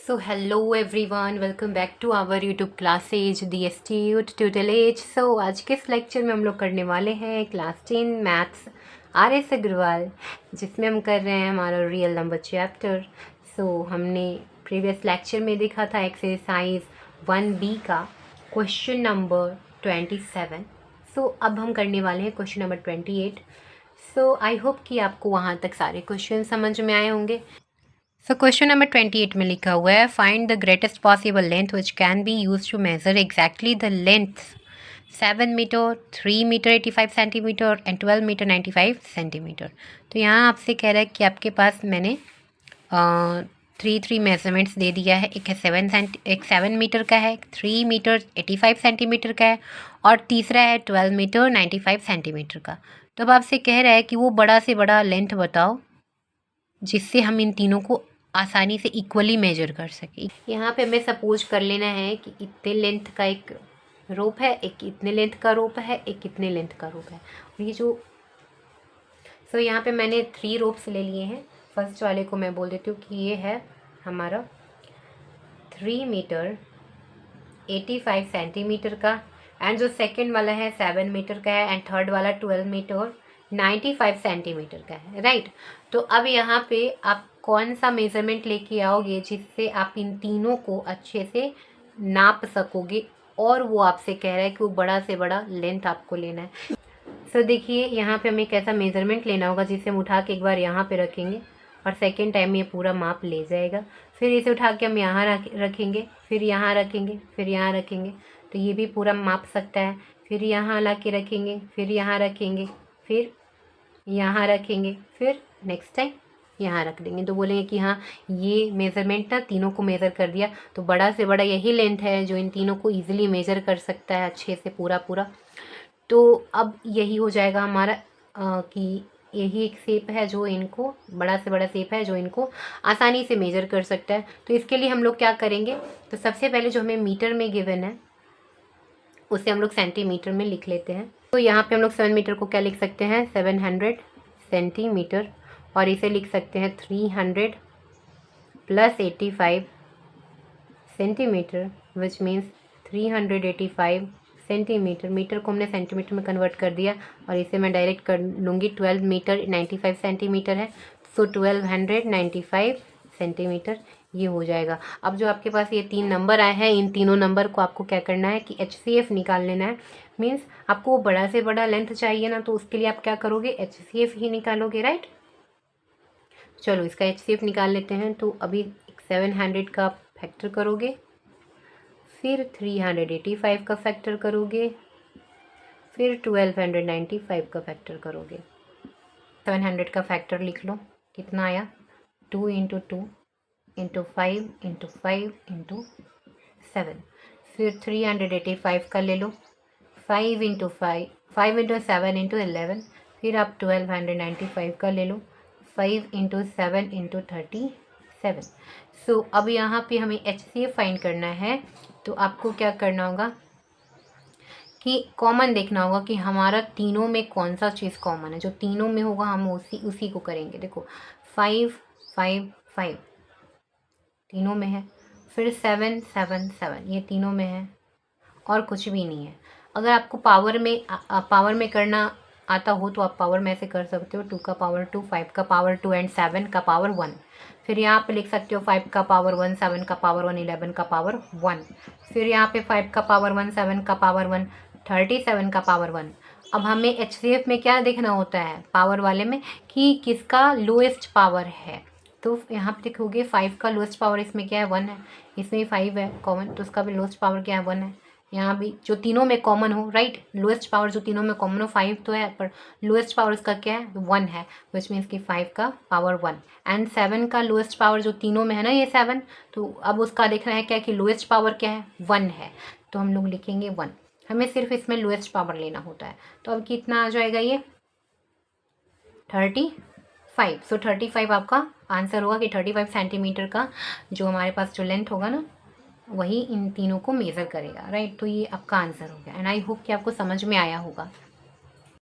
So hello everyone, welcome back to our YouTube classes The Astute Tutelage। So आज के इस lecture में हम लोग करने वाले हैं क्लास 10 मैथ्स RS अग्रवाल, जिसमें हम कर रहे हैं हमारा रियल नंबर चैप्टर। हमने प्रीवियस लेक्चर में देखा था एक्सरसाइज 1B का क्वेश्चन नंबर 27। अब हम करने वाले हैं क्वेश्चन नंबर 28। आई होप कि आपको वहाँ तक सारे क्वेश्चन समझ में आए होंगे। क्वेश्चन नंबर 28 में लिखा हुआ है, find the greatest possible length which can be use to measure exactly the length 7 metre, 3 metre 85 centimetre and 12 metre 95 centimetre. तो यहाँ आपसे कह रहा है कि आपके पास मैंने थ्री मेजरमेंट्स दे दिया है। एक 7 मीटर का है, 3 मीटर 85 सेंटीमीटर का है और तीसरा है 12 मीटर 95 सेंटीमीटर का। तो अब आपसे कह रहा है कि वो बड़ा से बड़ा लेंथ बताओ जिससे हम इन तीनों को आसानी से इक्वली मेजर कर सके। यहाँ पे हमें सपोज कर लेना है कि इतने लेंथ का एक रोप है, एक इतने लेंथ का रोप है, एक इतने लेंथ का रोप है। और ये जो यहाँ पे मैंने 3 रोप्स ले लिए हैं। फर्स्ट वाले को मैं बोल देती हूँ कि ये है हमारा 3 मीटर 85 सेंटीमीटर का, एंड जो सेकेंड वाला है 7 मीटर का है, एंड थर्ड वाला 12 मीटर 95 सेंटीमीटर का है, राइट। तो अब यहाँ पे आप कौन सा मेज़रमेंट लेके आओगे जिससे आप इन तीनों को अच्छे से नाप सकोगे, और वो आपसे कह रहा है कि वो बड़ा से बड़ा लेंथ आपको लेना है। देखिए यहाँ पे हमें कैसा मेज़रमेंट लेना होगा जिसे हम उठा के एक बार यहाँ पे रखेंगे और सेकेंड टाइम ये पूरा माप ले जाएगा। फिर इसे उठा के हम यहाँ रखेंगे, फिर यहाँ रखेंगे, फिर यहाँ रखेंगे, तो ये भी पूरा माप सकता है। फिर यहाँ ला के रखेंगे, फिर यहाँ रखेंगे, फिर यहाँ रखेंगे, फिर नेक्स्ट टाइम यहाँ रख देंगे। तो बोलेंगे कि हाँ, ये मेज़रमेंट ना तीनों को मेज़र कर दिया। तो बड़ा से बड़ा यही लेंथ है जो इन तीनों को ईजिली मेज़र कर सकता है अच्छे से पूरा। तो अब यही हो जाएगा हमारा कि यही एक शेप है जो इनको, बड़ा से बड़ा शेप है जो इनको आसानी से मेजर कर सकता है। तो इसके लिए हम लोग क्या करेंगे, तो सबसे पहले जो हमें मीटर में गिवन है उसे हम लोग सेंटीमीटर में लिख लेते हैं। तो यहाँ पे हम लोग 7 मीटर को क्या लिख सकते हैं, 700 सेंटीमीटर, और इसे लिख सकते हैं 300 plus 85 centimetre, which means 385 centimetre. Metre को हमने सेंटीमीटर में कन्वर्ट कर दिया और इसे मैं डायरेक्ट कर लूँगी। 12 मीटर 95 सेंटीमीटर है, सो 1295 सेंटीमीटर ये हो जाएगा। अब जो आपके पास ये 3 नंबर आए हैं, इन तीनों नंबर को आपको क्या करना है कि HCF निकाल लेना है। मीन्स आपको वो बड़ा से बड़ा लेंथ चाहिए ना, तो उसके लिए आप क्या करोगे, HCF ही निकालोगे, राइट। चलो इसका HCF निकाल लेते हैं। तो अभी 700 का फैक्टर करोगे, फिर 385 का फैक्टर करोगे, फिर 1295 का फैक्टर करोगे। 700 का फैक्टर लिख लो, कितना आया, 2 इंटू 2 इंटू 5 इंटू 5 इंटू 7। फिर 385 का ले लो, 5 इंटू 5, 5 इंटू 7 इंटू 11। फिर आप 1295 का ले लो, 5 इंटू 7 इंटू 37। अब यहाँ पे हमें HCF फाइंड करना है। तो आपको क्या करना होगा कि कॉमन देखना होगा कि हमारा तीनों में कौन सा चीज़ कॉमन है। जो तीनों में होगा हम उसी को करेंगे। देखो 5 5 5 तीनों में है, फिर 7 7 7 ये तीनों में है, और कुछ भी नहीं है। अगर आपको पावर में करना आता हो तो आप पावर में ऐसे कर सकते हो, 2 का पावर 2, 5 का पावर 2 एंड 7 का पावर 1। फिर यहाँ पे लिख सकते हो 5 का पावर 1, 7 का पावर 1, 11 का पावर 1। फिर यहाँ पे 5 का पावर 1, 7 का पावर 1, 37 का पावर 1। अब हमें HCF में क्या देखना होता है, पावर वाले में, कि किसका लोएस्ट पावर है। तो यहाँ पे देखोगे 5 का लोएस्ट पावर इसमें क्या है, 1 है। इसमें 5 है कॉमन, तो उसका भी लोएस्ट पावर क्या है, 1 है। यहाँ भी जो तीनों में कॉमन हो, राइट, लोएस्ट पावर जो तीनों में कॉमन हो, 5 तो है, पर लोएस्ट पावर इसका क्या है, 1 है, विच मीन्स कि 5 का पावर 1। एंड 7 का लोएस्ट पावर जो तीनों में है ना, ये 7, तो अब उसका देखना है क्या कि लोएस्ट पावर क्या है, 1 है, तो हम लोग लिखेंगे 1। हमें सिर्फ इसमें लोएस्ट पावर लेना होता है। तो अब कितना आ जाएगा, ये 35। 35 आपका आंसर होगा कि 35 सेंटीमीटर का जो हमारे पास जो लेंथ होगा ना, वही इन तीनों को मेज़र करेगा, राइट। तो ये आपका आंसर हो गया, एंड आई होप कि आपको समझ में आया होगा।